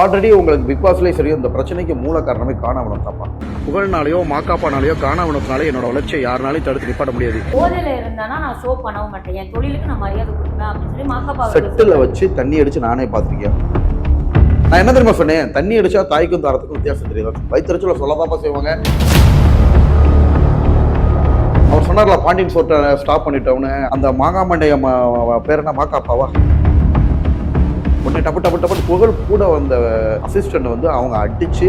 Already உங்களுக்கு big பாஸ்லேயே சரி இந்த பிரச்சனைக்கு மூல காரணமே காணாமணம் தாப்பா. புகழ்னாலேயோ மாக்காப்பானாலேயோ காணாமணத்தினாலே என்னோட வளர்ச்சியை யாருனாலையும் தடுத்து நிப்பாட்ட முடியாது. போதையில இருந்தானா நான் ஷோ பண்ணவும் மாட்டேன், என் தொழிலுக்கு நான் மரியாதை கொடுப்பேன் அப்படின்னு சொல்லி மாக்காப்பா செட்டில் வச்சு தண்ணி அடிச்சு நானே பார்த்துருக்கேன். நான் என்ன தெரியுமா சொன்னேன், தண்ணி அடிச்சா தாய்க்கும் தாரத்துக்கும் வித்தியாசம் தெரியாது. வயிற்றுல சொல்லதாப்பா செய்வாங்க. அவர் சொன்னார்ல பாண்டியன் சோட்டை ஸ்டாப் பண்ணிட்டோம்னு, அந்த மாங்காமண்டைய பேர் என்ன மாக்காப்பாவா, உடனே டப்பு டப்பு டப்பு புகழ் கூட வந்த அசிஸ்டன்ட் வந்து அவங்க அடிச்சு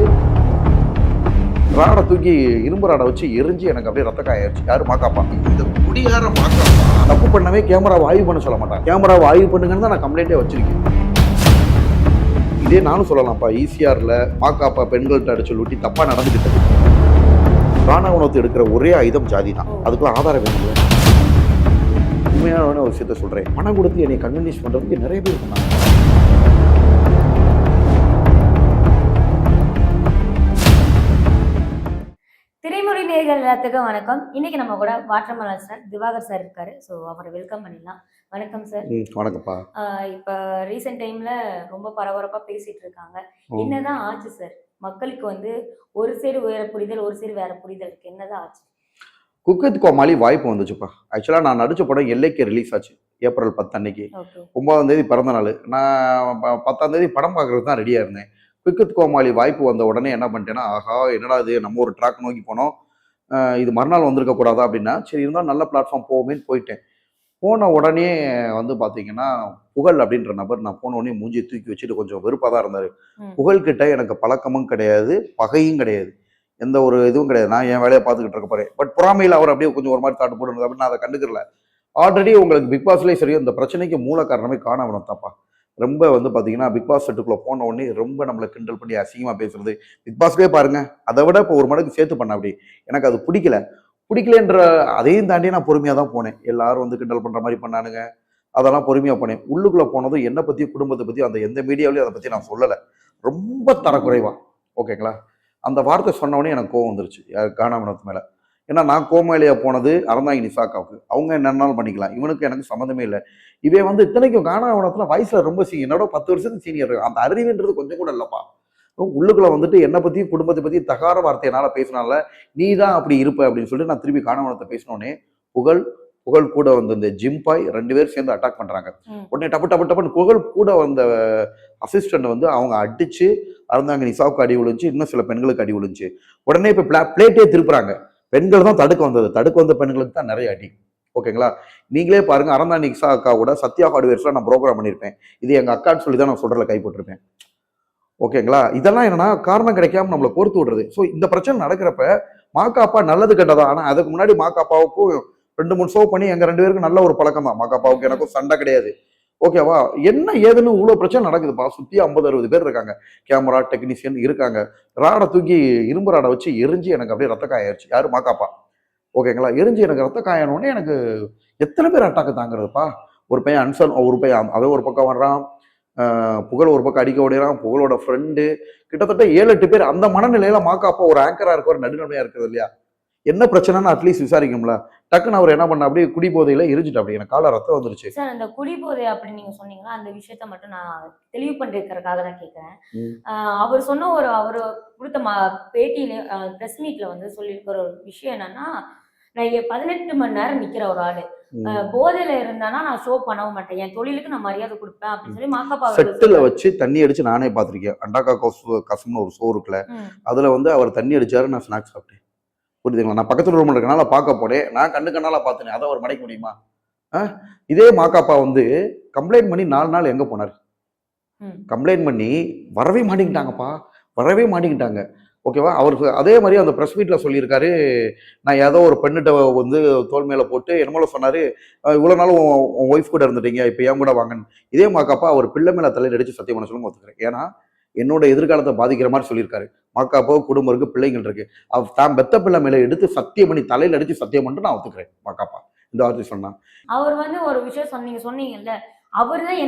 ராடை தூக்கி இரும்பு ராடை வச்சு எரிஞ்சு எனக்கு அப்படியே ரத்த காயாச்சு. யாரு மாக்காப்பா. இந்த குடியார மாக்காப்பா தப்பு பண்ணவே கேமராவை ஆய்வு பண்ண சொல்ல மாட்டான். கேமராவை ஆய்வு பண்ணுங்கன்னு தான் நான் கம்ப்ளைண்டே வச்சிருக்கேன். இதே நானும் சொல்லலாம்ப்பா, ஈசிஆர்ல மாக்காப்பா பெண்கள்கிட்ட அடிச்சு லூட்டி தப்பா நடந்துக்கிட்டது. ராணுவத்தை எடுக்கிற ஒரே ஆயுதம் ஜாதி தான். அதுக்குள்ள ஆதாரம் வேணும். உண்மையான ஒரு விஷயத்த சொல்றேன், பணம் கொடுத்து என்னை கன்வின்ஸ் பண்றதுக்கு நிறைய பேர் சொன்னாங்க. திரைமுறை நேயர்கள் எல்லாத்துக்கும் வணக்கம். இன்னைக்கு நம்ம கூட வாட்டர்மெலன் சார் திவாகர் சார் இருக்காரு. ஸோ அவரை வெல்கம் பண்ணிடலாம். வணக்கம் சார். வணக்கம்ப்பா. இப்போ ரீசெண்ட் டைம்ல ரொம்ப பரபரப்பா பேசிட்டு இருக்காங்க. என்னதான் ஆச்சு சார்? மக்களுக்கு வந்து ஒரு சைடு வேற புரிதல், ஒரு சைடு வேற புரிதல் இருக்கு. என்னதான் ஆச்சு? குக் வித் கோமாளி வாய்ப்பு வந்துச்சுப்பா. ஆக்சுவலாக நான் நடிச்ச படம் எல்லைக்கு ரிலீஸ் ஆச்சு ஏப்ரல் 10 அன்னைக்கு. 9ஆம் தேதி பிறந்த நாள். நான் 10ஆம் தேதி படம் பார்க்கறது தான் ரெடியாக இருந்தேன். குக் வித் கோமாளி வாய்ப்பு வந்த உடனே என்ன பண்ணிட்டேன்னா, ஆஹா என்னடா இது, நம்ம ஒரு ட்ராக் நோக்கி போனோம், இது மறுநாள் வந்திருக்க கூடாதா அப்படின்னா, சரி இருந்தால் நல்ல பிளாட்ஃபார்ம் போவோமேன்னு போயிட்டேன். போன உடனே வந்து பார்த்தீங்கன்னா, புகழ் அப்படின்ற நபர் நான் போன உடனே மூஞ்சி தூக்கி வச்சுட்டு கொஞ்சம் வெறுப்பாக தான் இருந்தார். புகழ்கிட்ட எனக்கு பழக்கமும் கிடையாது, பகையும் கிடையாது, எந்த ஒரு இதுவும் கிடையாது. நான் என் வேலையை பார்த்துக்கிட்டு இருக்க போறேன். பட் பொறாமையில் அவர் அப்படியே கொஞ்சம் ஒரு மாதிரி தாட்டு போடுறது அப்படின்னு நான் அதை கண்டுக்கல. ஆல்ரெடி உங்களுக்கு பிக் பாஸ்லேயே சரி இந்த பிரச்சனைக்கு மூல காரணமே காணாமணம் தாப்பா. ரொம்ப வந்து பார்த்தீங்கன்னா பிக் பாஸ் செட்டுக்குள்ளே போன உடனே ரொம்ப நம்மளை கிண்டல் பண்ணி அசிங்கமாக பேசுறது. பிக் பாஸ்லேயே பாருங்க, அதை விட இப்போ ஒரு மடங்கு சேர்த்து பண்ண அப்படி எனக்கு அது பிடிக்கலன்ற அதையும் தாண்டி நான் பொறுமையாக தான் போனேன். எல்லாரும் வந்து கிண்டல் பண்ணுற மாதிரி பண்ணானுங்க, அதெல்லாம் பொறுமையாக போனேன். உள்ளுக்குள்ளே போனதும் என்னை பற்றி குடும்பத்தை பற்றி அந்த எந்த மீடியாவிலையும் அதை பற்றி நான் சொல்லலை. ரொம்ப தரக்குறைவா, ஓகேங்களா. அந்த வார்த்தை சொன்னவொடனே எனக்கு கோவம் வந்துருச்சு காணாமணத்து மேலே. ஏன்னா நான் கோமாளியாக போனது அறந்தாங்கி நிசாக்காவுக்கு, அவங்க என்னன்னாலும் பண்ணிக்கலாம், இவனுக்கு எனக்கு சம்மந்தமே இல்லை. இவே வந்து இத்தனைக்கும் காணாமணத்தில் வயசில் ரொம்ப என்னோட 10 வருஷத்துக்கு சீனியர். அந்த அறிவுன்றது கொஞ்சம் கூட இல்லைப்பா. உள்ளுக்குள்ள வந்துட்டு என்னை பற்றி குடும்பத்தை பற்றி தகார வார்த்தை என்னால் பேசினால நீ தான் அப்படி இருப்ப அப்படின்னு சொல்லிட்டு நான் திருப்பி காணாமணத்தை பேசினோடனே புகழ் கூட வந்து இந்த ஜிம்பாய் 2 பேர் சேர்ந்து அட்டாக் பண்றாங்க. உடனே டப்பு டப்பு டப்புன்னு புகழ் கூட வந்த அசிஸ்டன்ட் வந்து அவங்க அடிச்சு அறந்தாங்க நிசாவுக்கு அடி விழுந்துச்சு, இன்னும் சில பெண்களுக்கு அடி விழுந்துச்சு. உடனே இப்போ பிளேட்டே திருப்புறாங்க. பெண்கள் தான் தடுக்க வந்த பெண்களுக்கு தான் நிறைய அடி. ஓகேங்களா. நீங்களே பாருங்க, அறந்தா நிசா அக்கா கூட சத்யா ஹார்ட்வேர்ஸ்ல நான் ப்ரோக்ராம் பண்ணியிருப்பேன். இது எங்க அக்கான்னு சொல்லி தான் நான் சொல்றதுல கை போட்டிருப்பேன். ஓகேங்களா. இதெல்லாம் என்னன்னா காரணம் கிடைக்காம நம்மளை பொறுத்து விடுறது. ஸோ இந்த பிரச்சனை நடக்கிறப்ப மாக்காப்பா நல்லது கெட்டதா. ஆனா அதுக்கு முன்னாடி மாக்காப்பாவுக்கும் 2-3 ஷோ பண்ணி எங்க 2 பேருக்கும் நல்ல ஒரு பழக்கம் தான். மாக்காப்பாவுக்கு எனக்கும் சண்டை கிடையாது. ஓகேவா. என்ன ஏதுன்னு இவ்வளவு பிரச்சனை நடக்குதுப்பா. சுத்தி 50-60 பேர் இருக்காங்க, கேமரா டெக்னீஷியன் இருக்காங்க. ராடை தூக்கி இரும்பு ராடை வச்சு எரிஞ்சு எனக்கு அப்படியே ரத்த காயாயிருச்சு. யாரு மாக்காப்பா. ஓகேங்களா. எரிஞ்சு எனக்கு ரத்த காயணுன்னே எனக்கு எத்தனை பேர் அட்டாக்கு தாங்கிறதுப்பா. ஒரு பையன் அன்சன், ஒரு பையன் அவன் ஒரு பக்கம் வர்றான், புகழ் ஒரு பக்கம் அடிக்க ஓடிறான், புகழோட ஃப்ரெண்டு, கிட்டத்தட்ட 7-8 பேர். அந்த மனநிலையில மாக்காப்பா ஒரு ஆங்கரா இருக்க, ஒரு நடுநிலையா இருக்கிறது இல்லையா. என்ன பிரச்சனைன்னு அட்லீஸ்ட் விசாரிக்கும்ல. டக்குன்னு அவர் என்ன பண்ண, அப்படியே குடி போதையில எரிஞ்சுட்டு அப்படி எனக்கு கால ரத்தம் வந்துருச்சு. சார் அந்த குடி போதை அப்படின்னு நீங்க சொன்னீங்களா, அந்த விஷயத்த மட்டும் நான் தெளிவு பண்ணிருக்கிறதுக்காக தான் கேட்கிறேன். அவர் சொன்ன அவர் கொடுத்த பேட்டியில பிரஸ் மீட்ல வந்து சொல்லியிருக்கிற ஒரு விஷயம் என்னன்னா, நான் 18 மணி நேரம் நிக்கிற ஒரு ஆளு, போதையில இருந்தானா நான் ஷோ பண்ணவும் மாட்டேன், என் தொழிலுக்கு நான் மரியாதை கொடுப்பேன் அப்படின்னு சொல்லி மாக்காப்பா செட்டில் வச்சு தண்ணி அடிச்சு நானே பார்த்திருக்கேன். அண்டாக்கா கசம்னு ஒரு ஷோ இருக்குல்ல, அதுல வந்து அவர் தண்ணி அடிச்சாரு, நான் ஸ்நாக்ஸ் சாப்பிட்டேன். புரியுதுங்களா. நான் பக்கத்துல ரூம் இருக்கனால பார்க்க போனேன், நான் கண்ணால பார்த்தேன். அதை அவர் மறைக்க முடியுமா? இதே மாக்காப்பா வந்து கம்ப்ளைண்ட் பண்ணி 4 நாள் எங்க போனார்? கம்ப்ளைண்ட் பண்ணி வரவே மாட்டேங்கிட்டாங்க. ஓகேவா. அவருக்கு அதே மாதிரி அந்த ப்ரெஸ் மீட்ல சொல்லியிருக்காரு, நான் ஏதோ ஒரு பெண்ணிட்ட வந்து தோல் மேல போட்டு என்னமோ சொன்னாரு, இவ்வளவு நாள் உன் ஒய்ஃப் கூட இருந்துட்டீங்க, இப்ப ஏன் கூட வாங்கன்னு. இதே மாக்காப்பா அவர் பிள்ளை மேல தலையில் அடிச்சு சத்தியம் பண்ண சொல்லுங்க ஒத்துக்கிறேன். ஏன்னா என்னோட எதிர்காலத்தை பாதிக்கிற மாதிரி சொல்லியிருக்காரு. மாக்காப்போ குடும்பம் இருக்கு, பிள்ளைங்கள் இருக்கு, தான் பெத்த பிள்ளை மேல எடுத்து சத்தியம் பண்ணி தலையில் அடிச்சு சத்தியம் பண்ணிட்டு நான் ஒத்துக்கிறேன். மாக்காப்பா இந்த வார்த்தை சொன்னா. அவர் வந்து ஒரு விஷயம் சொன்னீங்கல்ல, அவர் தான்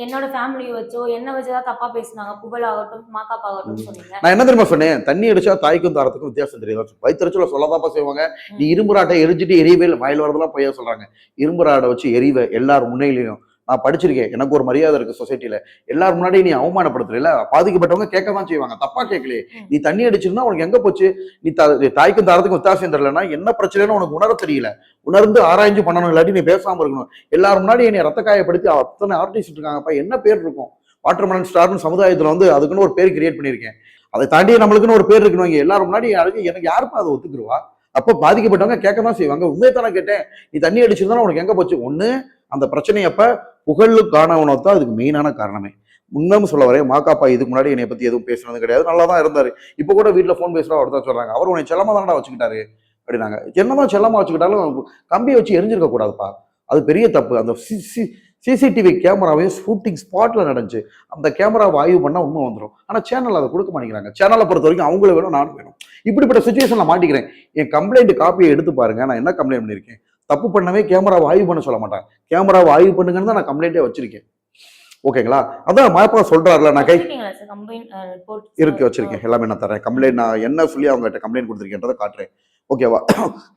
என்னோட ஃபேமிலியை வச்சோ என்ன வச்சுதான் தப்பா பேசினாங்க, புகழ் ஆகட்டும் மாக்காப்பா ஆகட்டும் சொன்னீங்க. நான் என்ன தெரியுமா சொன்னேன், தண்ணி அடிச்சா தாய்க்கும் தாரத்துக்கும் வித்தியாசம் தெரியாது. வயிற்றுல சொல்லதாப்பா செய்வாங்க. நீ இரும்பு ராட்டை எரிஞ்சுட்டு எரியவே இல்லை, வயல் வரதெல்லாம் பொய்யா சொல்றாங்க. இரும்பு ராடை வச்சு எரிவ எல்லாரும் முன்னையிலையும் நான் படிச்சிருக்கேன், எனக்கு ஒரு மரியாதை இருக்கு சொசைட்டில. எல்லாரும் முன்னாடி நீ அவமானப்படுத்துறல, பாதிக்கப்பட்டவங்க கேட்க தான் செய்வாங்க, தப்பா கேட்கலையே. நீ தண்ணி அடிச்சிருந்தா உனக்கு எங்க போச்சு? நீ தாய்க்கும் தாரத்துக்கும் வித்தியாசம் தெரியலன்னா என்ன பிரச்சனைன்னு உனக்கு உணர தெரியல. உணர்ந்து ஆராய்ஞ்சு பண்ணணும், இல்லாட்டி நீ பேசாம இருக்கணும். எல்லாரும் முன்னாடி என்னை ரத்த காயப்படுத்தி அத்தனை ஆர்டிஸ்ட் இருக்காங்கப்பா, என்ன பேர் இருக்கும்? வாட்டர்மெலன் ஸ்டார்னு சமுதாயத்துல வந்து அதுக்குன்னு ஒரு பேர் கிரியேட் பண்ணியிருக்கேன். அதை தாண்டி நம்மளுக்குன்னு ஒரு பேர் இருக்கணும். எல்லாரும் முன்னாடி எனக்கு யாருப்பா அதை ஒத்துக்குருவா? அப்போ பாதிக்கப்பட்டவங்க கேட்க தான் செய்வாங்க. உண்மையத்தானே கேட்டேன், நீ தண்ணி அடிச்சிருந்தா உனக்கு எங்க போச்சு? ஒண்ணு அந்த பிரச்சனையப்ப புகழு காணவனோ தான் அதுக்கு மெயினான காரணமே. இன்னமும் சொல்ல வரேன், மாக்காப்பா இதுக்கு முன்னாடி என்னை பத்தி எதுவும் பேசுனது கிடையாது, நல்லா தான் இருந்தாரு. இப்போ கூட வீட்டுல போன் பேசுறா அவர் தான் சொல்றாங்க, அவர் உன்னை செல்லமா தானடா வச்சுக்கிட்டாரு அப்படின்னாங்க. என்னதான் செல்லமா வச்சுக்கிட்டாலும் கம்பியை வச்சு எரிஞ்சிருக்க கூடாதுப்பா, அது பெரிய தப்பு. அந்த சிசிடிவி கேமராவையும் ஷூட்டிங் ஸ்பாட்ல நடந்துச்சு, அந்த கேமராவை ஆய்வு பண்ணா உண்மை வந்துடும். ஆனா சேனல் அதை கொடுக்க மாட்டேங்கிறாங்க. சேனலை பொறுத்த வரைக்கும் அவங்களும் வேணும், நானும் வேணும். இப்படிப்பட்ட சுச்சுவேஷன்ல மாட்டிக்கிறேன். என் கம்ப்ளைண்ட் காப்பியை எடுத்து பாருங்க, நான் என்ன கம்ப்ளைண்ட் பண்ணியிருக்கேன். தப்பு பண்ணவே கேமராவை ஆய்வு பண்ண சொல்ல மாட்டாங்க, கேமராவை ஆய்வு பண்ணுங்கன்னு தான் நான் கம்ப்ளைண்டே வச்சிருக்கேன். ஓகேங்களா? அதான் மாப்பா சொல்றாருல, நான் கை இருக்கு வச்சிருக்கேன், எல்லாமே நான் தரேன். கம்ப்ளைண்ட் நான் என்ன சொல்லி அவங்ககிட்ட கம்ப்ளைண்ட் கொடுத்துருக்கேன்றதை காட்டுறேன். ஓகேவா?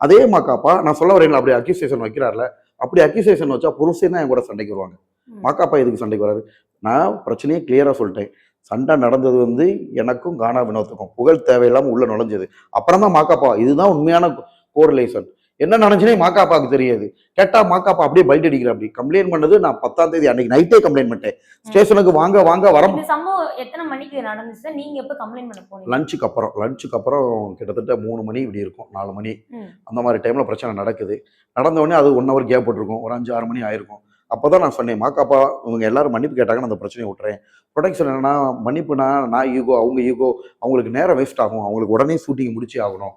அதே மாக்காப்பா நான் சொல்ல வரீங்களா, அப்படி அக்யூசேஷன் வைக்கிறாருல, அப்படி அக்யூசேஷன் வச்சா புருஷன் தான் என் கூட சண்டைக்கு வருவாங்க. மாக்காப்பா எதுக்கு சண்டைக்கு வராரு? நான் பிரச்சனையே கிளியரா சொல்லிட்டேன். சண்டை நடந்தது வந்து எனக்கும் கானா வினோத்துக்கும், புகழ் தேவையில்லாம உள்ள நுழைஞ்சது. அப்புறம் தான் மாக்காப்பா இதுதான் உண்மையான கோரிலேஷன். என்ன நடந்துச்சுனே மாக்காப்பாவுக்கு தெரியாது. கேட்டா மாக்காப்பா அப்படியே பைட் அடிக்கிற. அப்படி கம்ப்ளைண்ட் பண்ணது நான் 10ஆம் தேதி அன்னைக்கு நைட்டே கம்ப்ளைண்ட் பண்ணிட்டேன். ஸ்டேஷனுக்கு வாங்க வர. இந்த சம்பவம் எத்தனை மணிக்கு நடந்துச்சு? நீங்க எப்ப கம்ப்ளைண்ட் பண்ண போனீங்க? லஞ்சுக்கு அப்புறம் கிட்டத்தட்ட 3 மணி இப்படி இருக்கும், 4 மணி அந்த மாதிரி டைம்ல பிரச்சனை நடக்குது. நடந்த உடனே அது 1 ஹவர் கேப் போட்டிருக்கும், ஒரு 5-6 மணி ஆயிருக்கும். அப்பதான் நான் சொன்னேன், மாக்காப்பா இவங்க எல்லாரும் மன்னிப்பு கேட்டாங்கன்னு அந்த பிரச்சனையை விட்டுறேன். ப்ரொடெக்ஷன் என்னன்னா, மன்னிப்புனா நான் ஈகோ, அவங்க ஈகோ, அவங்களுக்கு நேரம் வேஸ்ட் ஆகும், அவங்களுக்கு உடனே ஷூட்டிங் முடிச்சே ஆகணும்.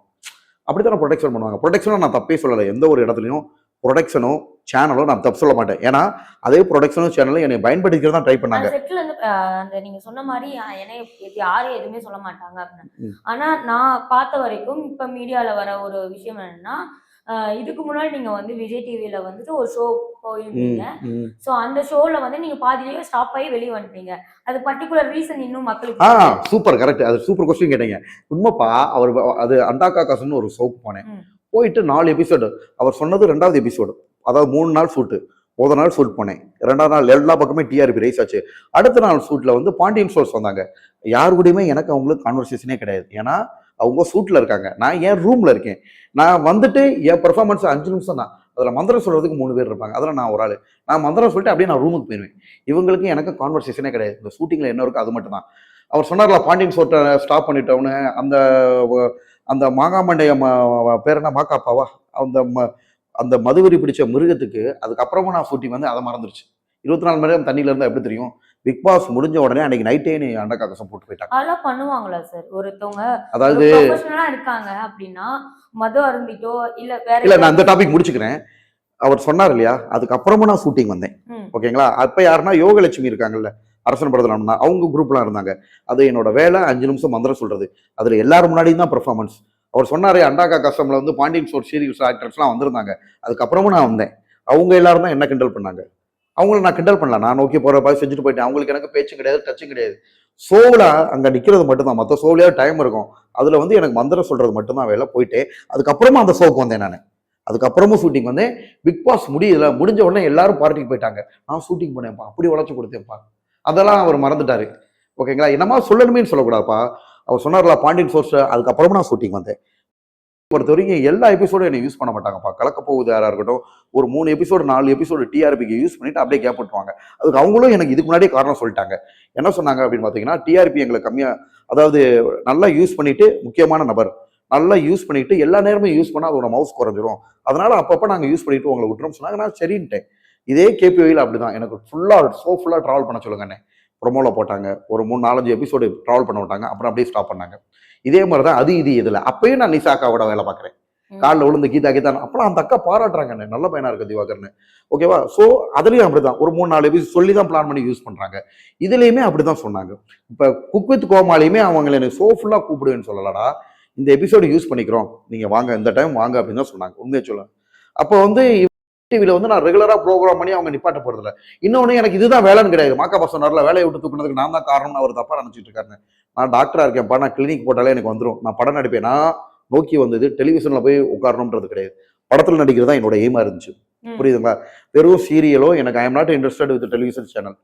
அப்படித்தான் ப்ரொடெக்ஷன் பண்ணுவாங்க. ப்ரொடெக்ஷனும் நான் தப்பே சொல்லலை. எந்த ஒரு இடத்துலையும் ப்ரொடெக்ஷனும் சேனலும் நான் தப்பு சொல்ல மாட்டேன். ஏன்னா அதே ப்ரொடெக்ஷனும் சேனலும் என்னை பயன்படுத்திக்கிறதா ட்ரை பண்ணாங்க. செட்ல இருந்து அந்த நீங்க சொன்ன மாதிரி என்னை யாரும் எதுவுமே சொல்ல மாட்டாங்க அப்படின்னு. ஆனா நான் பார்த்த வரைக்கும் இப்ப மீடியால வர ஒரு விஷயம் என்னன்னா, இதுக்கு முன்னாடி நீங்க வந்து விஜய் டிவில வந்துட்டு ஒரு ஷோ போயிருந்தீங்க. சோ அந்த ஷோல வந்து நீங்க பாதியிலேயே ஸ்டாப் ஆகி வெளியே வந்துட்டீங்க. அது பர்டிகுலர் ரீசன் இன்னும் மக்களுக்கு சூப்பர் கரெக்ட். அது சூப்பர் கொஸ்டின் கேட்டீங்க. உண்மைப்பா, அவர் அது அண்டாக்கா காசுன்னு ஒரு ஷோக்கு போனேன். போயிட்டு 4 எபிசோடு, அவர் சொன்னது 2வது எபிசோடு, அதாவது 3 நாள் ஷூட்டு. முதல் நாள் ஷூட் போனேன், 2வது நாள் எல்லா பக்கமே டிஆர்பி ரைஸ் ஆச்சு. அடுத்த நாள் ஷூட்ல வந்து பாண்டியன் ஸ்டோர்ஸ் வந்தாங்க. யாரு கூடயுமே எனக்கு அவங்களுக்கு கான்வர்சேஷனே கிடையாது. ஏன்னா அவங்க ஷூட்ல இருக்காங்க, நான் என் ரூம்ல இருக்கேன். நான் வந்துட்டு என் பெர்ஃபார்மன்ஸ் 5 நிமிஷம் தான். அதுல மந்திரம் சொல்றதுக்கு 3 பேர் இருப்பாங்க, அதில் நான் ஒரு ஆள். நான் மந்திரம் சொல்லிட்டு அப்படியே நான் ரூமுக்கு போயிடுவேன். இவங்களுக்கு எனக்கு கான்வர்சேஷனே கிடையாது. இந்த ஷூட்டிங்ல என்ன இருக்கு அது மட்டும் தான். அவர் சொன்னார்ல, பாண்டியன் ஸ்டோர்ட்டை ஸ்டாப் பண்ணிட்டோன்னு, அந்த அந்த மாங்காமண்டைய பேர் என்ன, மாக்காப்பாவா, அந்த மதுவெறி பிடிச்ச மிருகத்துக்கு அதுக்கப்புறமா நான் ஷூட்டிங் வந்து அதை மறந்துருச்சு. 24 மணி நேரம் தண்ணியில இருந்தா எப்படி தெரியும்? பிக் பாஸ் முடிஞ்ச உடனே அன்னைக்கு நைட்டே நீ அண்டக்கா கசம் போட்டு போயிட்டாங்க. அதெல்லாம் பண்ணுவாங்களா சார்? ஒருத்தவங்க அதாவது ப்ரொஃபஷனலா இருக்காங்க அப்படின்னா மது அருந்திட்டோ இல்ல வேற இல்ல, நான் அந்த டாபிக் முடிச்சுக்கிறேன். அவர் சொன்னார் இல்லையா, அதுக்கப்புறமா நான் ஷூட்டிங் வந்தேன். ஓகேங்களா? அப்ப யாருன்னா யோகலட்சுமி இருக்காங்கல்ல, அரசன் படத்துல, அவங்க குரூப்லாம் இருந்தாங்க. அது என்னோட வேலை 5 நிமிஷம் மந்திரம் சொல்றது. அதுல எல்லாரும் முன்னாடியும் தான் பெர்ஃபார்மன்ஸ். அவர் சொன்னாரு, அண்டாக்கா கஸ்டம்ல வந்து பாண்டியன் ஸ்டோர் சீரியஸ் ஆக்டர்ஸ்லாம் வந்திருந்தாங்க. அதுக்கப்புறமும் நான் வந்தேன். அவங்க எல்லாரும் தான் என்ன கிண்டல் பண்ணாங்க. அவங்கள நான் கிண்டல் பண்ணல, நான் நோக்கி போற பாய் செஞ்சுட்டு போயிட்டேன். அவங்களுக்கு எனக்கு பேச்சும் கிடையாது, டச்சும் கிடையாது. சோவுல அங்க நிக்கிறது மட்டும்தான், மற்ற சோவுலயாவது டைம் இருக்கும். அதுல வந்து எனக்கு மந்திரம் சொல்றது மட்டும்தான் வேலை. போயிட்டேன். அதுக்கப்புறமா அந்த ஷோக்கு வந்தேன் நான். அதுக்கப்புறமும் ஷூட்டிங் வந்தேன். பிக் பாஸ் முடியல, முடிஞ்ச உடனே எல்லாரும் பார்ட்டிக்கு போயிட்டாங்க. நான் ஷூட்டிங் பண்ணேன்ப்பா, அப்படி உழைச்சு கொடுத்தேன்ப்பா. அதெல்லாம் அவர் மறந்துட்டாரு. ஓகேங்களா? என்னமா சொல்லணுமே சொல்லக்கூடாதுப்பா. அவர் சொன்னார்ல பாண்டியன் ஸ்டோர்ஸ், அதுக்கப்புறமா நான் ஷூட்டிங் வந்தேன். பொறுத்த வரைக்கும் எல்லா எபிசோடும் என்னை யூஸ் பண்ண மாட்டாங்கப்பா. கலக்க போகுது யாரா இருக்கட்டும், ஒரு 3 எபிசோடு 4 எபிசோடு டிஆர்பிக்கு யூஸ் பண்ணிட்டு அப்படியே கேப் விட்டுருவாங்க. அதுக்கு அவங்களும் எனக்கு இதுக்கு முன்னாடியே காரணம் சொல்லிட்டாங்க. என்ன சொன்னாங்க அப்படின்னு பார்த்தீங்கன்னா, டிஆர்பி எங்களுக்கு கம்மியா, அதாவது நல்லா யூஸ் பண்ணிட்டு, முக்கியமான நபர் நல்லா யூஸ் பண்ணிட்டு எல்லா நேரமும் யூஸ் பண்ணால் அதோட மவுஸ் குறைஞ்சிரும், அதனால அப்பப்போ நாங்கள் யூஸ் பண்ணிட்டு உங்களை விட்டுறோம் சொன்னாங்க. நான் சரின்ட்டேன். இதே கேபிஓயில் அப்படிதான் எனக்கு ஃபுல்லாக ட்ராவல் பண்ண சொல்லுங்கண்ணே. ப்ரொமோவில் போட்டாங்க, ஒரு 3-4 எபிசோடு ட்ராவல் பண்ண விட்டாங்க, அப்புறம் அப்படியே ஸ்டாப் பண்ணாங்க. இதே மாதிரி தான் அது இது இதில். அப்பயும் நான் நிசாக்காவோட வேலை பார்க்குறேன். காலில் விழுந்து கீதா அப்பலாம் அந்த அக்கா பாராட்டுறாங்க, நல்ல பையனா இருக்கு திவாகர்னு. ஓகேவா? ஸோ அதுலேயும் அப்படிதான் ஒரு 3-4 எபிசோட் சொல்லி தான் பிளான் பண்ணி யூஸ் பண்ணுறாங்க. இதுலேயுமே அப்படிதான் சொன்னாங்க. இப்போ குக் வித் கோமாளியுமே அவங்களை எனக்கு ஷோ ஃபுல்லாக கூப்பிடுவேன்னு சொல்லலடா, இந்த எபிசோடு யூஸ் பண்ணிக்கிறோம், நீங்கள் வாங்க, இந்த டைம் வாங்க அப்படின்னு தான் சொன்னாங்க. உண்மையை சொல்ல, அப்போ வந்து டிவியில் வந்து நான் ரெகுலராக ப்ரோக்ராம் பண்ணி அவங்க நிப்பாட்ட போகிறதில்ல. இன்னொன்று, எனக்கு இதுதான் வேலைன்னு கிடையாது. மாக்காப்பா சொன்னார்ல, வேலையை விட்டு தூக்குனதுக்கு நான் தான் காரணம்னு அவர் தப்பாக நினச்சிட்டு இருக்காருங்க. நான் டாக்டராக இருக்கேன்ப்பா, நான் கிளினிக் போட்டாலே எனக்கு வந்துடும், நான் படம் நடிப்பேன். நான் நோக்கி வந்தது டெலிவிஷனில் போய் உட்காரணுன்றது கிடையாது, படத்தில் நடிக்கிறது தான் என்னோட எய்மாக இருந்துச்சு. புரியுதுங்களா? வெறும் சீரியலோ எனக்கு I am not interested with television channel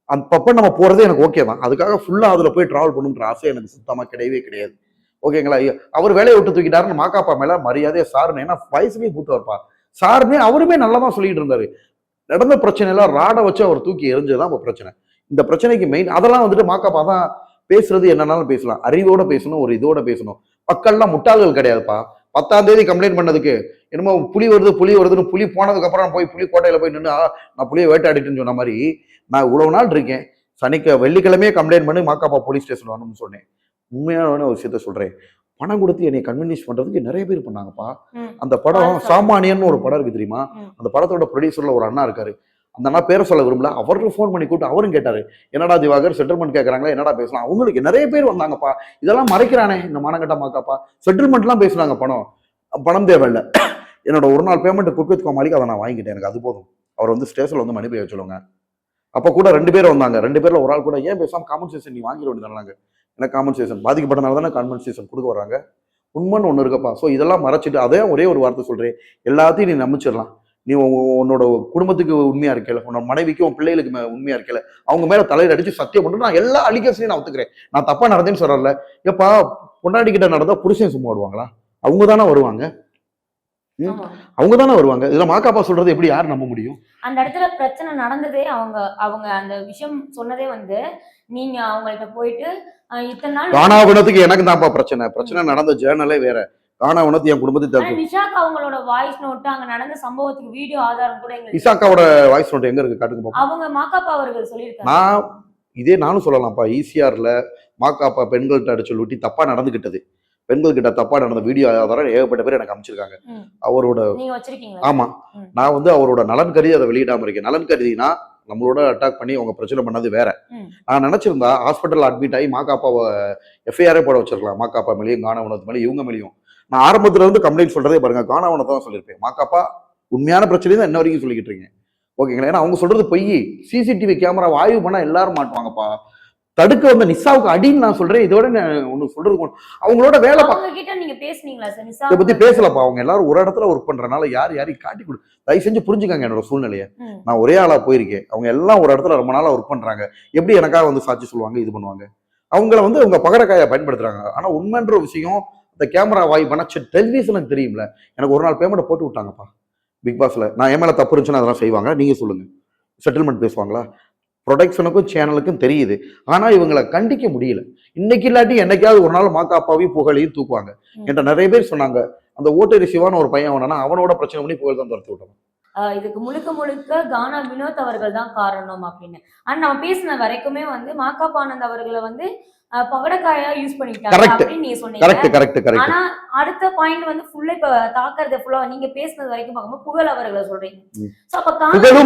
அப்பப்ப நம்ம போறது எனக்கு ஓகே தான். அதுக்காக ஃபுல்லா அதுல போய் டிராவல் பண்ணுன்ற ஆசை எனக்கு சுத்தமா கிடையவே கிடையாது. ஓகேங்களா? அவர் வேலையை விட்டு தூக்கிட்டாருன்னு மாக்காப்பா மேல மரியாதையா சாருன்னு, ஏன்னா வயசுலயே பூத்தவர்ப்பா சாருன்னு அவருமே நல்லா தான் சொல்லிட்டு இருந்தாரு. நடந்த பிரச்சனை எல்லாம் ராடை வச்சு அவர் தூக்கி எரிஞ்சதுதான் இப்ப பிரச்சனை. இந்த பிரச்சனைக்கு மெயின் அதெல்லாம் வந்துட்டு மாக்காப்பா தான் பேசுறது என்னன்னாலும் பேசலாம். அறிவோட பேசணும், ஒரு இதோட பேசணும். மக்கள்லாம் முட்டாள்கள் கிடையாதுப்பா. 10ஆம் தேதி கம்ப்ளைண்ட் பண்ணதுக்கு என்னமோ புலி வருதுன்னு புலி போனதுக்கு அப்புறம் போய் புலி கோட்டையில போய் நின்று நான் புலியை வேட்டாடிட்டுன்னு சொன்ன மாதிரி நான் இவ்வளவு நாள் இருக்கேன். வெள்ளிக்கிழமையே கம்ப்ளைண்ட் பண்ணி மாக்காப்பா போலீஸ் ஸ்டேஷன் வரணும்னு சொன்னேன். உண்மையான ஒரு விஷயத்த சொல்றேன். பணம் கொடுத்து என்னை கன்வின்ஸ் பண்றதுக்கு நிறைய பேர் பண்ணாங்கப்பா. அந்த படம் சாமானியன் ஒரு படம் இருக்கு தெரியுமா? அந்த படத்தோட ப்ரொடியூசர்ல ஒரு அண்ணா இருக்காரு. அந்த அண்ணா பேரை சொல்ல விரும்பல. அவருக்கு ஃபோன் பண்ணி கூப்பிட்டு அவரும் கேட்டாரு, என்னடா திவாகர் செட்டில்மெண்ட் கேட்கறாங்களா, என்னடா பேசலாம்? அவங்களுக்கு நிறைய பேர் வந்தாங்கப்பா. இதெல்லாம் மறைக்கிறானே இந்த மானங்கட்ட மாக்காப்பா. செட்டில்மெண்ட்லாம் பேசுனாங்க. பணம் தேவையில்லை. என்னோட ஒரு நாள் பேமெண்ட் குக் கோமாளிக்கு அதை நான் வாங்கிட்டேன். எனக்கு அது போதும். அவர் வந்து ஸ்டேஷன்ல வந்து மணி போய் வச்சுருவாங்க. அப்ப கூட 2 பேர் வந்தாங்க. 2 பேர்ல ஒரு ஆள் கூட ஏன் பேசாம காம்பன்சேஷன் நீ வாங்கிட வேண்டியதாங்க. எனக்கு காம்பன்சேஷன் பாதிக்கப்பட்டனால தானே காம்பன்சேஷன் கொடுக்க வர்றாங்க. உண்மைன்னு ஒண்ணு இருக்கப்பா. ஸோ இதெல்லாம் மறைச்சிட்டு அதே ஒரே ஒரு வார்த்தை சொல்றேன், எல்லாத்தையும் நீ நம்பிச்சிடலாம். நீ உன்னோட குடும்பத்துக்கு உண்மையா இருக்கல, உன்னோட மனைவிக்கும் உன் பிள்ளைகளுக்கு உண்மையா இருக்கல, அவங்க மேல தலையில அடிச்சு சத்தியம் பண்ணி நான் எல்லா அலிகேஷனையும் நான் ஒத்துக்கிறேன். நான் தப்பா நடந்தேன்னு சொல்றேன்ல. எப்பா பொண்டாட்டி கிட்ட நடந்தா புருஷன் சும்மா வருவாங்களா? அவங்க தானே வருவாங்க. அவங்க தானே வருவாங்க. இதுல மாக்காப்பா சொல்றது எப்படி யார் நம்ப முடியும்? அந்த இடத்துல பிரச்சனை நடந்ததே அவங்க அந்த விஷயம் சொன்னதே வந்து நீங்க அவங்கள்ட்ட போயிட்டு இத்தனை நாள் காணாகுணத்துக்கு எனக்கு தான்ப்பா பிரச்சனை நடந்த ஜேர்னலே வேற. காணாகுணத்து என் குடும்பத்தை தப்பு. விஷாக்கா அவங்களோட வாய்ஸ் நோட் அங்க நடந்த சம்பவத்துக்கு வீடியோ ஆதாரம் கூட எங்களுக்கு விசாக்காவோட வாய்ஸ் நோட் எங்க இருக்கு காட்டுங்க பாப்போம். அவங்க மாக்காப்பா அவர்கள் சொல்லியிருக்காங்க. நானும் சொல்லலாம்ப்பா. ஈசிஆர்ல மாக்காப்பா பெண்கள்கிட்ட அடிச்சு லூட்டி தப்பா நடந்துகிட்டது, பெண்கள் கிட்ட தப்பா நடந்த வீடியோ ஆதாரம் ஏகப்பட்ட பேர் எனக்கு அமைச்சிருக்காங்க. அவரோட ஆமா, நான் வந்து அவரோட நலன் கருதி அதை வெளியிடாம இருக்கேன். நலன் கருதினா நம்மளோட அட்டாக் பண்ணி அவங்க பிரச்சனை பண்ணது வேற. நான் நினைச்சிருந்தா ஹாஸ்பிட்டல் அட்மிட் ஆகி மாக்காப்பாவை எஃப்ஐஆரே போட வச்சிருக்கலாம். மாக்காப்பா மேலேயும் காணாவனத்து மேலேயும் இவங்க மேலேயும். நான் ஆரம்பத்துல இருந்து கம்ப்ளைண்ட் சொல்றதே பாருங்க, காணாவனத்தை தான் சொல்லியிருப்பேன். மாக்காப்பா உண்மையான பிரச்சனை தான் இன்ன வரைக்கும் சொல்லிக்கிட்டு இருக்கீங்க. ஓகேங்களா? ஏன்னா அவங்க சொல்றது பொய். சிசிடிவி கேமரா ஆய்வு பண்ணா எல்லாரும் மாட்டுவாங்கப்பா. தடுக்க வந்த நிசாவுக்கு அடின்னு நான் சொல்றேன். இதோட ஒண்ணு சொல்றது அவங்களோட வேலை இதை பத்தி பேசலப்பா. அவங்க எல்லாரும் ஒரு இடத்துல ஒர்க் பண்றதுனால யாரையும் காட்டி கொடு. தயவு செஞ்சு புரிஞ்சுக்காங்க என்னோட சூழ்நிலையை. நான் ஒரே ஆளா போயிருக்கேன். அவங்க எல்லாம் ஒரு இடத்துல ரொம்ப நாளா ஒர்க் பண்றாங்க. எப்படி எனக்காக வந்து சாட்சி சொல்லுவாங்க, இது பண்ணுவாங்க. அவங்கள வந்து அவங்க பகரக்காயை பயன்படுத்துறாங்க. ஆனா உண்மைன்ற விஷயம் இந்த கேமரா வாய் பண்ண டெலிவிஷனுக்கு தெரியும்ல. எனக்கு ஒரு நாள் பேமெண்ட் போட்டு விட்டாங்கப்பா பிக் பாஸ்ல. நான் என் மேல தப்பு இருந்துச்சுன்னா அதெல்லாம் செய்வாங்க. நீங்க சொல்லுங்க, செட்டில்மெண்ட் பேசுவாங்களா? ப்ரொடக்ஷனுக்கும் சேனலுக்கும் தெரியுது. ஆனா இவங்களை கண்டிக்க முடியல. இன்னைக்கு இல்லாட்டி என்னைக்காவது ஒரு நாள் மாக்காப்பாவையும் புகழையும் தூக்குவாங்க என்ற நிறைய பேர் சொன்னாங்க. அந்த ஓட்டரி சிவான ஒரு பையன் அவனா அவனோட பிரச்சனை பண்ணி புகழ் தான் துரத்து விட்டாங்க. இதுக்கு முழுக்க கானா வினோத் அவர்கள் தான் காரணம் அப்படின்னு. ஆனா நம்ம பேசின வரைக்குமே வந்து மாக்காப்பா ஆனந்த் அவர்களை வந்து பகடக்காயா யூஸ் பண்ணிட்டாங்க அப்படின்னு நீங்க சொன்னீங்க. ஆனா அடுத்த பாயிண்ட் வந்து ஃபுல்லா இப்ப தாக்குறது ஃபுல்லா நீங்க பேசுனது வரைக்கும் பார்க்கும்போது புகழ் அவர்களை சொல்றீங்க. சோ அப்ப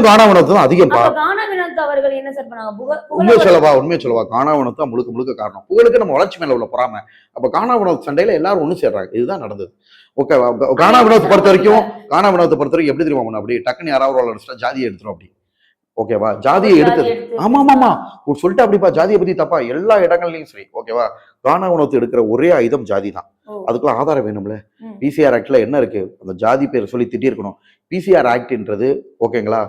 காணாவனத்து தான் அதிகம். கானா வினோத் அவர்கள் என்ன சார் பண்ணாங்க? உண்மையை சொல்லவா காணாவனத்து தான் முழுக்க காரணம். புகழுக்கு நம்ம வளர்ச்சி மேல உள்ள பொறாம. அப்ப காணாவனத்து சண்டையில எல்லாரும் ஒண்ணு சேர்றாங்க. இதுதான் நடந்தது. ஓகே, காணாவனத்தை பொறுத்த வரைக்கும் எப்படி தெரியுமா, அப்படி டக்குன்னு யாராவது ஜாதியை எடுத்துரும் அப்படி. ஓகேவா? ஜாதியை எடுத்தது ஆமா சொல்லிட்டு அப்படிப்பா ஜாதியை பத்தி தப்பா எல்லா இடங்கள்லயும் சரி. ஓகேவா? காணாவனத்தை எடுக்கிற ஒரே ஆயுதம் ஜாதி தான். அதுக்குள்ள ஆதாரம் வேணும்ல. பிசிஆர் ஆக்ட்ல என்ன இருக்கு? அந்த ஜாதி பேரை சொல்லி திட்டி இருக்கணும். பிசிஆர் ஆக்ட்ன்றது ஓகேங்களா,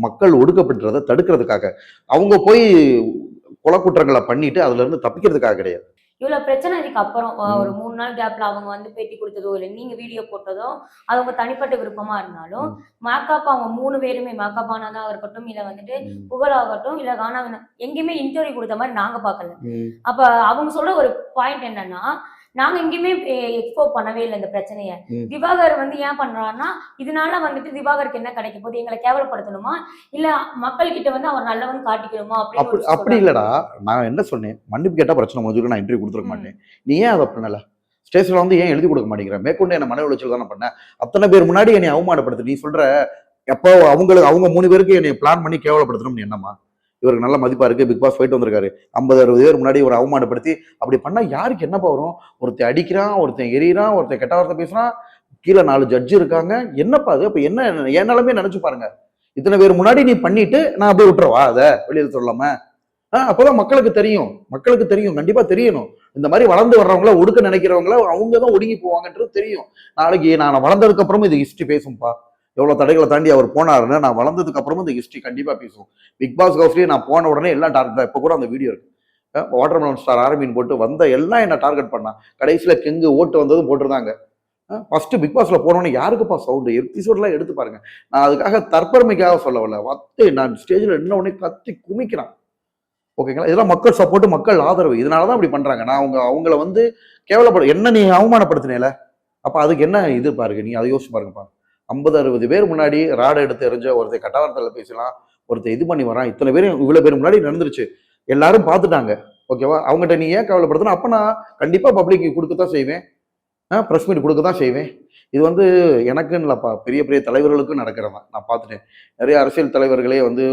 மக்கள் ஒடுக்கப்படுறதை தடுக்கிறதுக்காக. அவங்க போய் கொலை குற்றங்களை பண்ணிட்டு அதுல இருந்து தப்பிக்கிறதுக்காக கிடையாது. இவ்வளவு பிரச்சனைக்கு அப்புறம் ஒரு 3 நாள் கேப்ல அவங்க வந்து பேட்டி கொடுத்ததோ இல்ல நீங்க வீடியோ போட்டதோ அது அவங்க தனிப்பட்ட விருப்பமா இருந்தாலும் மாக்காப்பா அவங்க 3 பேருமே மாக்காப்பானதா இருக்கட்டும் இல்ல வந்துட்டு புகழாகட்டும் இல்ல கானா எங்கேயுமே இன்டர்வியூ கொடுத்த மாதிரி நாங்க பாக்கல. அப்ப அவங்க சொல்ற ஒரு பாயிண்ட் என்னன்னா, நாங்க எங்கேயுமே எக்ஸ்போ பண்ணவே இல்லை இந்த பிரச்சனைய. திவாகர் வந்து ஏன் பண்றாருன்னா இதனால வந்துட்டு திவாகருக்கு என்ன கிடைக்க போது, எங்களை கேவலப்படுத்தணுமா இல்ல மக்கள் கிட்ட வந்து அவர் நல்லவன் காட்டிக்கணுமா? அப்படி இல்லடா. நான் என்ன சொன்னேன், மன்னிப்பு கேட்டா பிரச்சனை முடிஞ்சுக்க நான் இன்டர்வியூ கொடுத்துருக்க மாட்டேன். நீ ஏன் அதை பண்ணல? ஸ்டேஷன்ல வந்து ஏன் எழுதி கொடுக்க மாட்டேங்கிறேன்? மேற்கொண்டு என்ன மன உளைச்சல் தானே பண்ண. அத்தனை பேர் முன்னாடி என்னை அவமானப்படுத்து. நீ சொல்ற எப்போ அவங்க 3 பேருக்கு என்னை பிளான் பண்ணி கேவலப்படுத்தணும்னு என்னமா? இவருக்கு நல்ல மதிப்பா இருக்கு, பிக் பாஸ் போயிட்டு வந்திருக்காரு, 50-60 பேர் முன்னாடி ஒரு அவமானப்படுத்தி அப்படி பண்ணா யாருக்கு என்னப்பா வரும்? ஒருத்தன் அடிக்கிறான், ஒருத்தன் எரியறான், ஒருத்தன் கெட்ட வார்த்தை பேசுறான், கீழே 4 ஜட்ஜு இருக்காங்க. என்னப்பா அது? அப்ப என்ன என்னாலுமே நினைச்சு பாருங்க. இத்தனை பேர் முன்னாடி நீ பண்ணிட்டு நான் அப்படியே விட்டுறவா அதை வெளியில சொல்லாம? அப்பதான் மக்களுக்கு தெரியும். கண்டிப்பா தெரியணும். இந்த மாதிரி வளர்ந்து வர்றவங்கள ஒடுக்க நினைக்கிறவங்கள அவங்கதான் ஒடுங்கி போவாங்கன்றது தெரியும். நாளைக்கு நான் வளர்ந்ததுக்கு அப்புறமும் இது ஹிஸ்டரி பேசும்பா. எவ்வளோ தடைகளை தாண்டி அவர் போனாருன்னு நான் வளர்ந்ததுக்கு அப்புறமும் இந்த ஹிஸ்ட்ரி கண்டிப்பாக பேசுவோம். பிக் பாஸ் ஹவுஸ்லேயே நான் போன உடனே எல்லாம் டார்கெட் தான். இப்போ கூட அந்த வீடியோ இருக்கு. வாட்டர் மெலன் ஸ்டார் ஆர்மின்னு போட்டு வந்த எல்லாம் என்ன டார்கெட் பண்ணா. கடைசியில் கெங்கு ஓட்டு வந்ததும் போட்டிருந்தாங்க. ஃபர்ஸ்ட் பிக் பாஸ்ல போனோன்னே யாருக்குப்பா சவுண்டு எபிசோட்லாம் எடுத்து பாருங்க. நான் அதுக்காக தற்பெருமைக்காக சொல்ல வரல. நான் ஸ்டேஜில் என்ன உடனே கத்தி குமிக்கிறான். ஓகேங்களா? இதெல்லாம் மக்கள் சப்போர்ட், மக்கள் ஆதரவு. இதனால தான் அப்படி பண்றாங்க. நான் அவங்கள வந்து என்ன நீ அவமானப்படுத்தினேல, அப்ப அதுக்கு என்ன இது பாருங்க, நீ அதை யோசிச்சு பாருங்கப்பா. 50 60 பேர் முன்னாடி ராடை எடுத்து எறிஞ்ச ஒருத்தர் கட்டாரத்தில் பேசலாம், ஒருத்தர் இது பண்ணி வரான். இத்தனை பேரும் இவ்வளவு பேர் முன்னாடி நடந்துருச்சு, எல்லாரும் பார்த்துட்டாங்க. ஓகேவா? அவங்ககிட்ட நீ ஏன் கவலைப்படுத்தணும்? அப்ப நான் கண்டிப்பா பப்ளிக் கொடுக்கத்தான் செய்வேன், ப்ரெஸ் மீட் கொடுக்க தான் செய்வேன். இது வந்து எனக்குன்னு இல்லப்பா, பெரிய பெரிய தலைவர்களுக்கும் நடக்கிறதா நான் பார்த்துட்டேன். நிறைய அரசியல் தலைவர்களே வந்து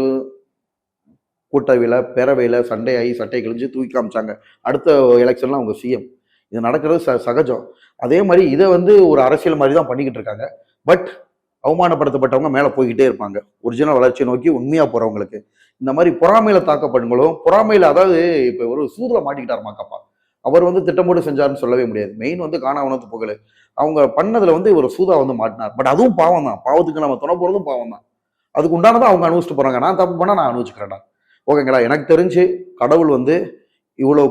கூட்டவையில் பேரவையில் சண்டையாகி சட்டை கிழிஞ்சு தூக்கி காமிச்சாங்க. அடுத்த எலெக்ஷன்லாம் அவங்க சிஎம். இது நடக்கிறது சகஜம். அதே மாதிரி இதை வந்து ஒரு அரசியல் மாதிரி தான் பண்ணிக்கிட்டு இருக்காங்க. பட் அவமானப்படுத்தப்பட்டவங்க மேலே போய்கிட்டே இருப்பாங்க. ஒரிஜினல் வளர்ச்சியை நோக்கி உண்மையாக போகிறவங்களுக்கு இந்த மாதிரி பொறாமையில் தாக்கப்படுங்களும். பொறாமையில் அதாவது இப்போ ஒரு சூதில் மாட்டிக்கிட்டார் மாக்கப்பா. அவர் வந்து திட்டமோடு செஞ்சாருன்னு சொல்லவே முடியாது. மெயின் வந்து காணாவனத்து புகழ். அவங்க பண்ணதில் வந்து ஒரு சூதா வந்து மாட்டினார். பட் அதுவும் பாவம் தான். பாவத்துக்கு நம்ம துணை போகிறதும் பாவம் தான். அதுக்கு உண்டானதை அவங்க அனுபவிச்சுட்டு போகிறாங்க. நான் தப்பு பண்ணால் நான் அனுபவிச்சுக்கிறேன்டா. ஓகேங்களா? எனக்கு தெரிஞ்சு கடவுள் வந்து இவ்வளோ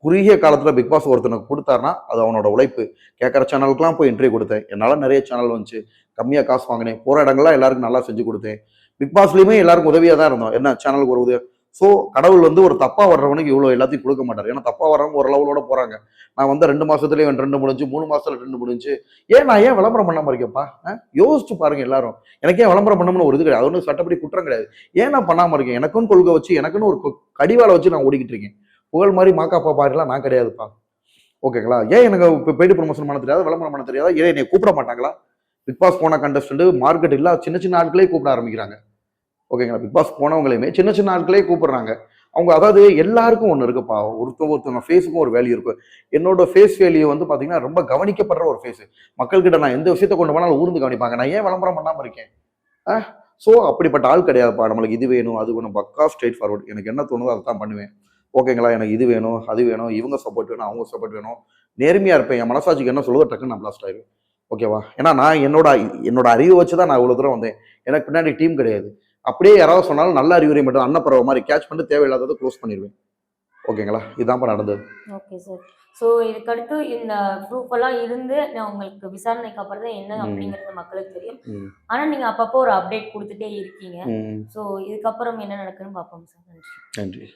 குறுகிய காலத்தில் பிக் பாஸ் ஒருத்தனுக்கு கொடுத்தாருன்னா அது அவனோட உழைப்பு. கேட்குற சேனலுக்குலாம் போய் இன்டர்வியூ கொடுத்தேன். என்னால் நிறைய சேனல் வந்துச்சு. கம்மியாக காசு வாங்கினேன். போகிற இடங்கள்லாம் எல்லாருக்கும் நல்லா செஞ்சு கொடுத்தேன். பிக் பாஸ்லையுமே எல்லாருக்கும் உதவியாக தான் இருந்தோம். என்ன சேனலுக்கு ஒரு உதவி. ஸோ கடவுள் வந்து ஒரு தப்பாக வர்றவனுக்கு இவ்வளோ எல்லாத்தையும் கொடுக்க மாட்டார். ஏன்னா தப்பாக வர்றவங்க ஒரு லெவலோட போகிறாங்க. நான் வந்து 2 மாதத்துலேயே 2 முடிஞ்சு, 3 மாதத்துல 2 முடிஞ்சு. நான் ஏன் விளம்பரம் பண்ணாமல் இருக்கேன்ப்பா? யோசிச்சு பாருங்க எல்லாரும். எனக்கு ஏன் விளம்பரம் பண்ணணும்னு ஒரு இது கிடையாது. அது ஒன்றும் சட்டப்படி குற்றம் கிடையாது. ஏன் நான் பண்ணாமல் இருக்கேன்? எனக்குன்னு கொள்கை வச்சு, எனக்குன்னு ஒரு கடிவாளை வச்சு நான் ஓடிக்கிட்டு இருக்கேன். புகழ் மாதிரி மாக்காப்பா பாருலாம் நான் கிடையாதுப்பா. ஓகேங்களா? ஏன் எனக்கு இப்போ பெய்டு ப்ரொமோஷன் பண்ண தெரியாது, விளம்பரம் பண்ண தெரியாதா? ஏன் என்னை கூப்பிட மாட்டாங்களா? பிக் பாஸ் போன கண்டஸ்டன்ட் மார்க்கெட் இல்ல சின்ன சின்ன ஆட்களே கூப்பிட ஆரம்பிக்கிறாங்க. ஓகேங்களா? பிக் பாஸ் போனவங்களையுமே சின்ன சின்ன ஆட்களே கூப்பிடுறாங்க. அவங்க அதாவது எல்லாருக்கும் ஒன்று இருக்குப்பா. ஒருத்தவங்க ஃபேஸுக்கும் ஒரு வேல்யூ இருக்கும். என்னோட ஃபேஸ் வேல்யூ வந்து பார்த்தீங்கன்னா ரொம்ப கவனிக்கப்படுற ஒரு ஃபேஸ். மக்கள்கிட்ட நான் எந்த விஷயத்தை கொண்டு போனாலும் ஊர்ந்து கவனிப்பாங்க. நான் ஏன் விளம்பரம் பண்ணாமல் இருக்கேன்? ஸோ அப்படிப்பட்ட ஆள் கிடையாதுப்பா. நம்மளுக்கு இது வேணும் அது வேணும், பக்கா ஸ்ட்ரெயிட் ஃபார்வர்ட். எனக்கு என்ன தோணுதோ அதை தான் பண்ணுவேன். ஓகேங்களா? எனக்கு இது வேணும் அது வேணும், இவங்க சப்போர்ட் வேணும் அவங்க சப்போர்ட் வேணும். நேர்மையாக இருப்பேன். என் மனசாட்சிக்கு என்ன சொல்லுதோ டக்குன்னு நான் பிளாஸ்ட் ஆயிடுவேன். ஓகேவா? ஏன்னா நான் என்னோட அறிவை வச்சு தான் நான் இவ்வளோ தூரம் வந்தேன். எனக்கு பின்னாடி டீம் கிடையாது. அப்படியே யாராவது சொன்னாலும் நல்ல அறிவுரை மட்டும் அன்னப்பறவை மாதிரி கேட்ச் பண்ணிட்டு தேவையில்லாததை க்ளோஸ் பண்ணிடுவேன். ஓகேங்களா? இதுதான்ப்பா நடந்தது. Okay sir. ஸோ இதுக்கடுத்து இந்த ப்ரூஃப் எல்லாம் இருந்து நான் உங்களுக்கு விசாரணைக்கு அப்புறம் தான் என்ன அப்படிங்கிறது மக்களுக்கு தெரியும். ஆனா நீங்க அப்பப்போ ஒரு அப்டேட் கொடுத்துட்டே இருக்கீங்க. ஸோ இதுக்கப்புறம் என்ன நடக்குன்னு பார்ப்போம் சார். நன்றி. நன்றி.